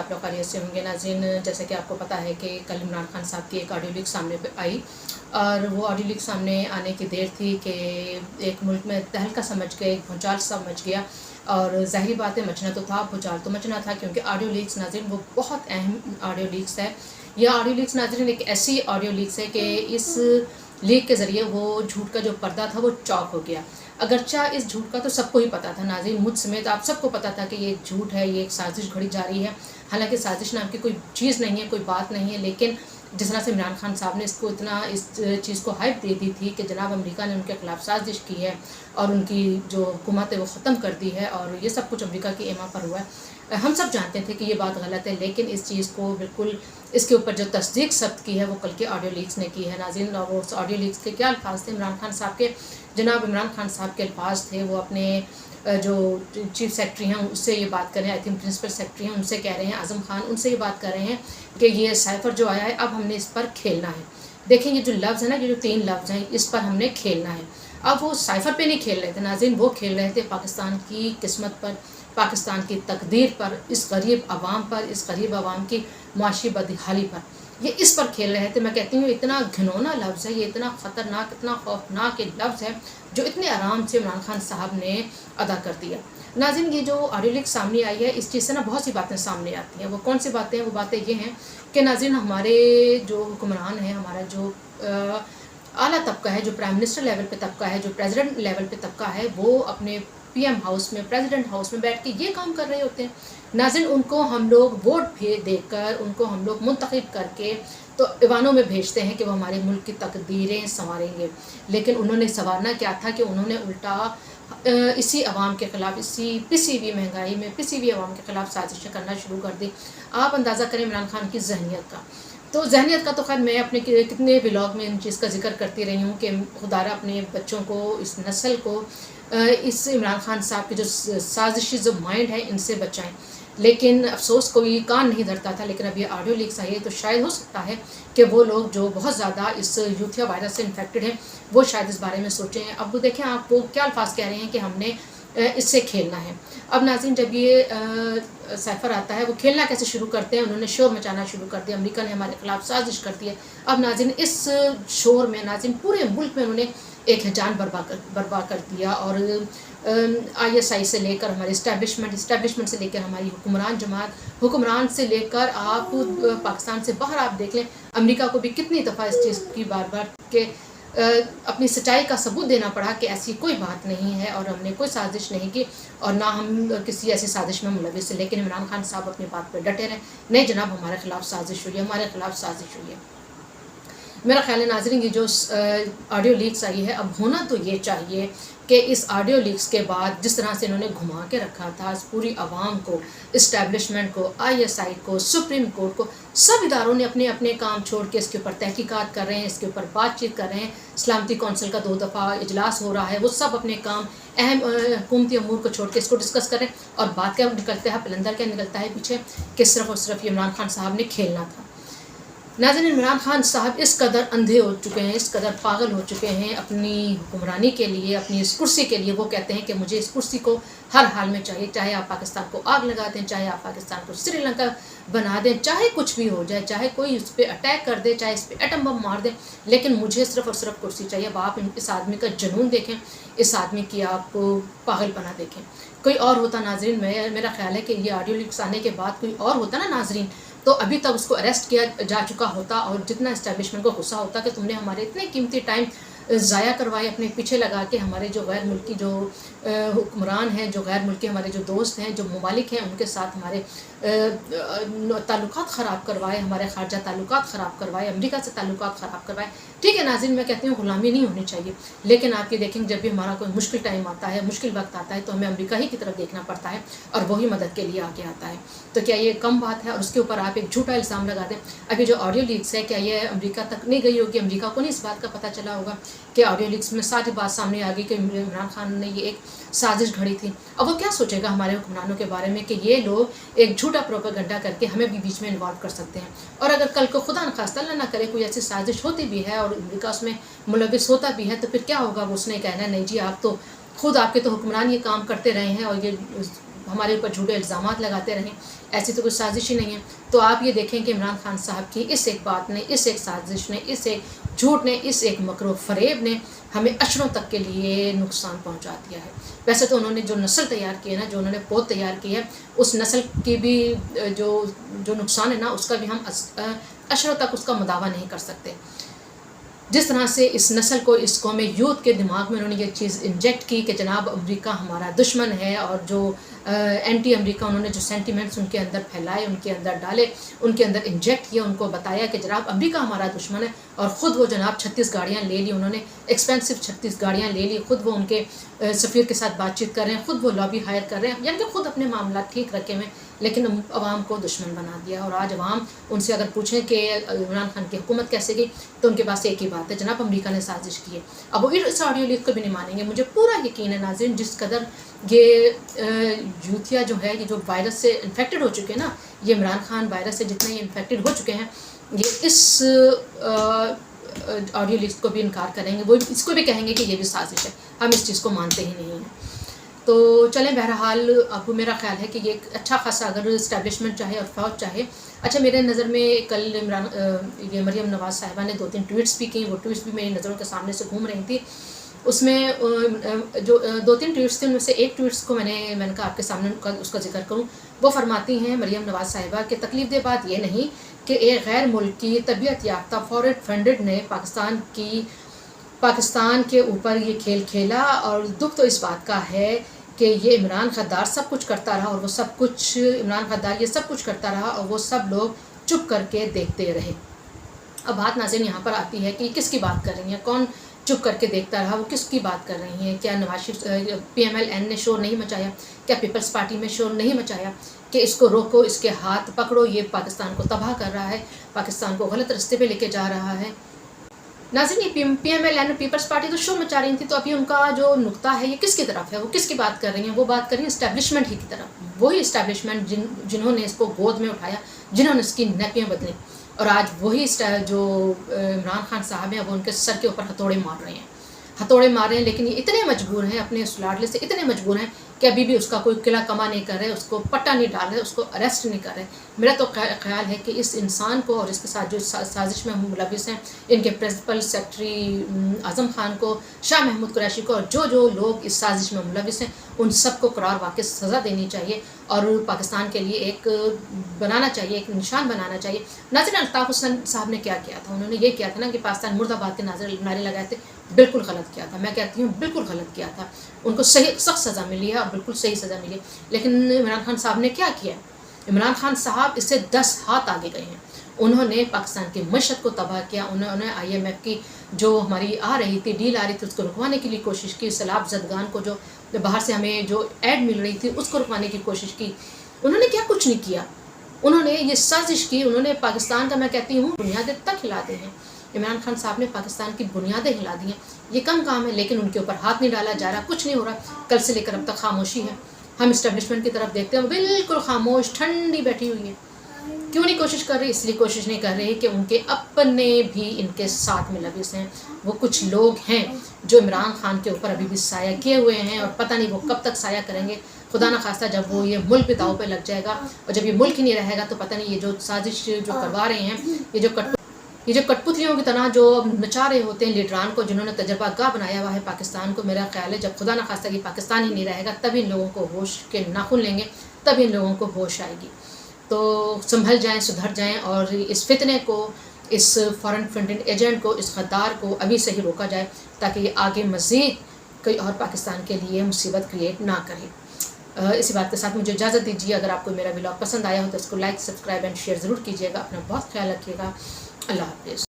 आप लोग खैरियत से होंगे नाज़रीन। जैसे कि आपको पता है कि कल इमरान खान साहब की एक ऑडियो लीक सामने आई और वो ऑडियो लीक सामने आने की देर थी कि एक मुल्क में तहलका समझ गया, एक भूचाल सा मच गया। और ज़ाहिर बात है मचना तो था, भूचाल तो मचना था, क्योंकि ऑडियो लीक्स नाज़रीन वो बहुत अहम ऑडियो लीक्स है। यह ऑडियो लीक्स नाज़रीन एक ऐसी ऑडियो लीक्स है कि इस लीक के ज़रिए वो झूठ का जो पर्दा था वो चौक हो गया। अगरचा इस झूठ का तो सबको ही पता था नाज़रीन, मुझ समेत आप सबको पता था कि ये एक झूठ है, ये एक साजिश घड़ी जा रही है। हालांकि साजिश नाम की कोई चीज़ नहीं है, कोई बात नहीं है, लेकिन जिस तरह से इमरान खान साहब ने इसको इतना इस चीज़ को हाइप दे दी थी कि जनाब अमेरिका ने उनके ख़िलाफ़ साजिश की है और उनकी जो हुकूमत है वो ख़त्म कर दी है और ये सब कुछ अमेरिका की एमा पर हुआ है। हम सब जानते थे कि ये बात गलत है, लेकिन इस चीज़ को बिल्कुल इसके ऊपर जो तस्दीक सख्त की है वो कल के ऑडियो लीक्स ने की है नाज़रीन। और उस ऑडियो लीक्स के क्या अल्फाज थे इमरान खान साहब के, जनाब इमरान खान साहब के अल्फाज थे, वो अपने जो चीफ सेक्रेटरी हैं उससे ये बात कर रहे हैं, आई थिंक प्रिंसिपल सेक्रेटरी हैं उनसे कह रहे हैं, आज़म खान उनसे ये बात कर रहे हैं कि ये साइफर जो आया है अब हमने इस पर खेलना है। देखें ये जो लफ्ज़ है ना, ये जो 3 लफ्ज़ हैं इस पर हमने खेलना है। अब वो साइफर पे नहीं खेल रहे थे नाज़रीन, वो खेल रहे थे पाकिस्तान की किस्मत पर, पाकिस्तान की तकदीर पर, इस गरीब आवाम पर, इस गरीब आवाम की माशी बदहाली पर, ये इस पर खेल रहे थे। मैं कहती हूँ इतना घिनौना लफ्ज़ है, ये इतना ख़तरनाक, इतना खौफनाक एक लफ्ज़ है जो इतने आराम से इमरान खान साहब ने अदा कर दिया। नाज़रीन ये जो ऑडियो लीक सामने आई है इस चीज़ से ना बहुत सी बातें सामने आती हैं। वो कौन सी बातें हैं? वो बातें ये हैं कि नाज़रीन हमारे जो हुक्मरान हैं, हमारा जो आला तबका है, जो प्राइम मिनिस्टर लेवल पे तबका है, जो प्रेसिडेंट लेवल पे तबका है, वो अपने पीएम हाउस में, प्रेसिडेंट हाउस में बैठ के ये काम कर रहे होते हैं। नाज़रीन उनको हम लोग वोट देकर, उनको हम लोग मुंतखब करके तो ईवानों में भेजते हैं कि वो हमारे मुल्क की तकदीरें संवारेंगे, लेकिन उन्होंने संवारना क्या था कि उन्होंने उल्टा इसी आवाम के ख़िलाफ़, इसी पिसी हुई महंगाई में पिसी हुई आवाम के ख़िलाफ़ साजिशें करना शुरू कर दी। आप अंदाज़ा करें इमरान खान की जहनीत का। तो जहनीत का तो खैर मैं अपने कितने व्लॉग में इन चीज़ का जिक्र करती रही हूँ कि खुदारा अपने बच्चों को, इस नस्ल को इस इमरान खान साहब की जो साजिशी जो माइंड है इनसे बचाएं। लेकिन अफसोस कोई कान नहीं धरता था। लेकिन अब ये ऑडियो लीक्स आई है तो शायद हो सकता है कि वो लोग जो बहुत ज़्यादा इस यूथिया वायरस से इन्फेक्टेड हैं वो शायद इस बारे में सोचें। अब वो देखें आप वो क्या अल्फाज कह रहे हैं कि हमने इससे खेलना है। अब नाज़रीन जब ये साइफर आता है वो खेलना कैसे शुरू करते हैं, उन्होंने शोर मचाना शुरू कर दिया, अमेरिका ने हमारे ख़िलाफ़ साजिश कर दी है। अब नाज़रीन इस शोर में नाज़रीन पूरे मुल्क में उन्होंने एक जान बर्बाद कर दिया। और ISI से लेकर हमारे इस्टेब्लिशमेंट से लेकर हमारी हुक्मरान जमात, हुक्मरान से लेकर आप पाकिस्तान से बाहर आप देख लें, अमेरिका को भी कितनी दफ़ा इस चीज़ की बार के अपनी सच्चाई का सबूत देना पड़ा कि ऐसी कोई बात नहीं है और हमने कोई साजिश नहीं की और ना हम किसी ऐसी साजिश में मुलविस है। लेकिन इमरान खान साहब अपनी बात पर डटे रहे, नहीं जनाब हमारे ख़िलाफ़ साजिश हुई है, हमारे ख़िलाफ़ साजिश हुई है। मेरा ख्याल है नाज़रीन ये जो ऑडियो लीक्स आई है, अब होना तो ये चाहिए कि इस ऑडियो लीक्स के बाद जिस तरह से इन्होंने घुमा के रखा था इस पूरी आवाम को, इस्टेब्लिशमेंट को, ISI को, सुप्रीम कोर्ट को, सब इदारों ने अपने अपने काम छोड़ के इसके ऊपर तहकीकात कर रहे हैं, इसके ऊपर बातचीत कर रहे हैं। सलामती कौंसिल का 2 दफ़ा इजलास हो रहा है, वो सब अपने काम अहम हुकूमती अमूर को छोड़ के इसको डिस्कस कर रहे हैं। और बात क्या निकलता है, पलंदर क्या निकलता है पीछे कि सिर्फ और सिर्फ इमरान खान साहब ने खेलना था। नाज़रीन इमरान खान साहब इस कदर अंधे हो चुके हैं, इस कदर पागल हो चुके हैं अपनी हुक्मरानी के लिए, अपनी इस कुर्सी के लिए। वो कहते हैं कि मुझे इस कुर्सी को हर हाल में चाहिए, चाहे आप पाकिस्तान को आग लगा दें, चाहे आप पाकिस्तान को श्रीलंका बना दें, चाहे कुछ भी हो जाए, चाहे कोई इस पर अटैक कर दे, चाहे इस पर एटम बम मार दें, लेकिन मुझे सिर्फ और सिर्फ कुर्सी चाहिए। अब आप इस आदमी का जुनून देखें, इस आदमी की आप पागलपना देखें। कोई और होता नाज़रीन, मेरा ख्याल है कि ये ऑडियो लीक्स आने के बाद कोई और होता ना नाज़रीन, तो अभी तक उसको अरेस्ट किया जा चुका होता और जितना इस्टेब्लिशमेंट को गुस्सा होता कि तुमने हमारे इतने कीमती टाइम ज़ाया करवाए, अपने पीछे लगा के हमारे जो गैर मुल्की जो हुक्मरान हैं, जो गैर मुल्की हमारे जो दोस्त हैं, जो ममालिक हैं, उनके साथ हमारे ताल्लुकात ख़राब करवाए, हमारे खारजा ताल्लुकात ख़राब करवाए, अमेरिका से ताल्लुकात ख़राब करवाए। ठीक है नाज़रीन, मैं कहती हूँ ग़ुलामी नहीं होनी चाहिए, लेकिन आप ये देखेंगे जब भी हमारा कोई मुश्किल टाइम आता है, मुश्किल वक्त आता है, तो हमें अमेरिका ही की तरफ देखना पड़ता है और वही मदद के लिए आगे आता है। तो क्या ये कम बात है? और उसके ऊपर आप एक झूठा इल्ज़ाम लगा दें। अभी जो ऑडियो लीक्स है, क्या ये अमेरिका तक नहीं गई होगी? अमेरिका को नहीं इस बात का पता चला होगा कि ऑडियो लीक्स में सारी बात सामने आ गई कि इमरान खान ने ये एक साजिश घड़ी थी। अब वो क्या सोचेगा हमारे हुक्मरानों के बारे में कि ये लोग एक झूठा प्रोपेगेंडा करके हमें भी बीच में इन्वॉल्व कर सकते हैं। और अगर कल को खुदा न खास्ता अल्लाह ना करे कोई ऐसी साजिश होती भी है और अमेरिका उसमें मुलविस होता भी है, तो फिर क्या होगा? वो उसने कहना नहीं जी आप तो खुद, आपके तो हुक्मरान ये काम करते रहे हैं और ये ہمارے اوپر جھوٹے الزامات لگاتے رہیں. ایسی تو کوئی سازش ہی نہیں ہے. تو آپ یہ دیکھیں کہ عمران خان صاحب کی اس ایک بات نے، اس ایک سازش نے، اس ایک جھوٹ نے، اس ایک مکر و فریب نے ہمیں اشروں تک کے لیے نقصان پہنچا دیا ہے. ویسے تو انہوں نے جو نسل تیار کی ہے نا، جو انہوں نے پود تیار کی ہے، اس نسل کی بھی جو نقصان ہے نا، اس کا بھی ہم اشروں تک اس کا مداوع نہیں کر سکتے. جس طرح سے اس نسل کو، اس قوم یوتھ کے دماغ میں انہوں نے یہ چیز انجیکٹ کی کہ جناب امریکہ ہمارا دشمن ہے، اور جو اینٹی امریکہ انہوں نے جو سینٹیمنٹس ان کے اندر پھیلائے، ان کے اندر ڈالے، ان کے اندر انجیکٹ کیا، ان کو بتایا کہ جناب امریکہ ہمارا دشمن ہے. اور خود وہ جناب 36 گاڑیاں لے لی انہوں نے، ایکسپینسو 36 گاڑیاں لے لی. خود وہ ان کے سفیر کے ساتھ بات چیت کر رہے ہیں، خود وہ لابی ہائر کر رہے ہیں، یعنی کہ خود اپنے معاملات ٹھیک رکھے ہوئے، لیکن عوام کو دشمن بنا دیا. اور آج عوام ان سے اگر پوچھیں کہ عمران خان کی حکومت کیسے گئی، تو ان کے پاس ایک ہی بات ہے، جناب امریکہ نے سازش کی ہے. اب وہ اس آڈیو لیک کو بھی نہیں مانیں گے. مجھے پورا یقین ہے ناظرین، جس قدر یہ یوتھیا جو ہے، یہ جو وائرس سے انفیکٹڈ ہو چکے ہیں نا، یہ عمران خان وائرس سے جتنے یہ انفیکٹڈ ہو چکے ہیں، یہ اس آڈیو لیک کو بھی انکار کریں گے. وہ اس کو بھی کہیں گے کہ یہ بھی سازش ہے. ہم اس چیز کو مانتے ہی نہیں ہیں. تو چلیں، بہرحال اب میرا خیال ہے کہ یہ ایک اچھا خاصا اگر اسٹیبلشمنٹ چاہے اور فوج چاہے. اچھا، میرے نظر میں کل یہ مریم نواز صاحبہ نے 2-3 ٹویٹس بھی کی. وہ ٹویٹس بھی میری نظروں کے سامنے سے گھوم رہی تھی. اس میں جو 2-3 ٹویٹس تھے، ان میں سے ایک ٹویٹس کو میں نے کہا آپ کے سامنے اس کا ذکر کروں. وہ فرماتی ہیں مریم نواز صاحبہ کہ تکلیف دہ بات یہ نہیں کہ ایک غیر ملکی طبیعت یافتہ فورن فنڈڈ نے پاکستان کے اوپر یہ کھیل کھیلا، اور دکھ تو اس بات کا ہے کہ یہ عمران غدار سب کچھ کرتا رہا، اور وہ سب کچھ عمران غدار یہ سب کچھ کرتا رہا، اور وہ سب لوگ چپ کر کے دیکھتے رہے. اب بات ناظرین یہاں پر آتی ہے کہ کس کی بات کر رہی ہیں، کون چپ کر کے دیکھتا رہا، وہ کس کی بات کر رہی ہیں. کیا نواز شریف PMLN نے شور نہیں مچایا؟ کیا پیپلز پارٹی میں شور نہیں مچایا کہ اس کو روکو، اس کے ہاتھ پکڑو، یہ پاکستان کو تباہ کر رہا ہے، پاکستان کو غلط راستے پہ لے کے جا رہا ہے؟ ناظرین، یہ PMLN اور پیپلز پارٹی تو شور مچا رہی تھی. تو ابھی ان کا جو نقطہ ہے یہ کس کی طرف ہے؟ وہ کس کی بات کر رہی ہیں؟ وہ بات کر رہی ہیں اسٹیبلشمنٹ ہی کی طرف. وہی اسٹیبلشمنٹ جنہوں نے اس کو گود میں اٹھایا، جنہوں نے اس کی نیپیاں بدلیں، اور آج وہی جو عمران خان صاحب ہیں وہ ان کے سر کے اوپر ہتھوڑے مار رہے ہیں. لیکن یہ اتنے مجبور ہیں، اپنے اس لاڈلے سے اتنے مجبور ہیں کہ ابھی بھی اس کا کوئی قلعہ کما نہیں کر رہے، اس کو پٹا نہیں ڈال رہے، اس کو اریسٹ نہیں کر رہے. میرا تو خیال ہے کہ اس انسان کو اور اس کے ساتھ جو سازش میں ملوث ہیں، ان کے پرنسپل سیکرٹری اعظم خان کو، شاہ محمود قریشی کو، اور جو لوگ اس سازش میں ملوث ہیں، ان سب کو قرار واقع سزا دینی چاہیے، اور پاکستان کے لیے ایک بنانا چاہیے، ایک نشان بنانا چاہیے. ناظرین، الطاف حسین صاحب نے کیا کیا تھا؟ انہوں نے یہ کیا تھا نا کہ پاکستان مرد آباد کے نعرے لگائے تھے. بالکل غلط کیا تھا. میں کہتی ہوں بالکل غلط کیا تھا. ان کو صحیح سخت سزا ملی ہے، اور بالکل صحیح سزا ملی ہے. لیکن عمران خان صاحب نے کیا کیا؟ عمران خان صاحب اس سے 10 ہاتھ آگے گئے ہیں. انہوں نے پاکستان کی معیشت کو تباہ کیا. انہوں نے IMF کی جو ہماری آ رہی تھی، ڈیل آ رہی تھی، اس کو رکوانے کے لیے کوشش کی. سیلاب زدگان کو جو باہر سے ہمیں جو ایڈ مل رہی تھی، اس کو رکوانے کی کوشش کی. انہوں نے کیا؟ کچھ نہیں کیا. انہوں نے یہ سازش کی. انہوں نے پاکستان کا، میں کہتی ہوں، بنیادیں تک ہلا دی ہیں. عمران خان صاحب نے پاکستان کی بنیادیں ہلا دی ہیں. یہ کم کام ہے، لیکن ان کے اوپر ہاتھ نہیں ڈالا جا رہا، کچھ نہیں ہو رہا. کل سے لے کر اب تک خاموشی ہے. ہم اسٹیبلشمنٹ کی طرف دیکھتے ہیں، بالکل خاموش ٹھنڈی بیٹھی ہوئی ہیں. کیوں نہیں کوشش کر رہی؟ اس لیے کوشش نہیں کر رہی کہ ان کے اپنے بھی ان کے ساتھ ملوث ہیں. وہ کچھ لوگ ہیں جو عمران خان کے اوپر ابھی بھی سایہ کیے ہوئے ہیں، اور پتہ نہیں وہ کب تک سایہ کریں گے. خدا نہ خواستہ جب وہ یہ ملک بھی داؤ پہ لگ جائے گا، اور جب یہ ملک ہی نہیں رہے گا، تو پتہ نہیں یہ جو سازش جو کروا رہے ہیں، یہ جو کٹ پتلیوں کی طرح جو نچا رہے ہوتے ہیں لیڈران کو، جنہوں نے تجربہ گاہ بنایا ہوا ہے پاکستان کو. میرا خیال ہے جب خدا نہ خواستہ کہ پاکستان ہی نہیں رہے گا، تب ان لوگوں کو ہوش کے ناخن لیں گے، تب ان لوگوں کو ہوش آئے گی. تو سنبھل جائیں، سدھر جائیں، اور اس فتنے کو، اس فارن فنڈنگ ایجنٹ کو، اس غدار کو ابھی سے ہی روکا جائے، تاکہ یہ آگے مزید کوئی اور پاکستان کے لیے مصیبت کریٹ نہ کرے. اسی بات کے ساتھ مجھے اجازت دیجیے. اگر آپ کو میرا ولاگ پسند آیا ہو تو اس کو لائک، سبسکرائب اینڈ شیئر ضرور کیجیے گا. اپنا بہت خیال رکھیے گا. اللہ حافظ.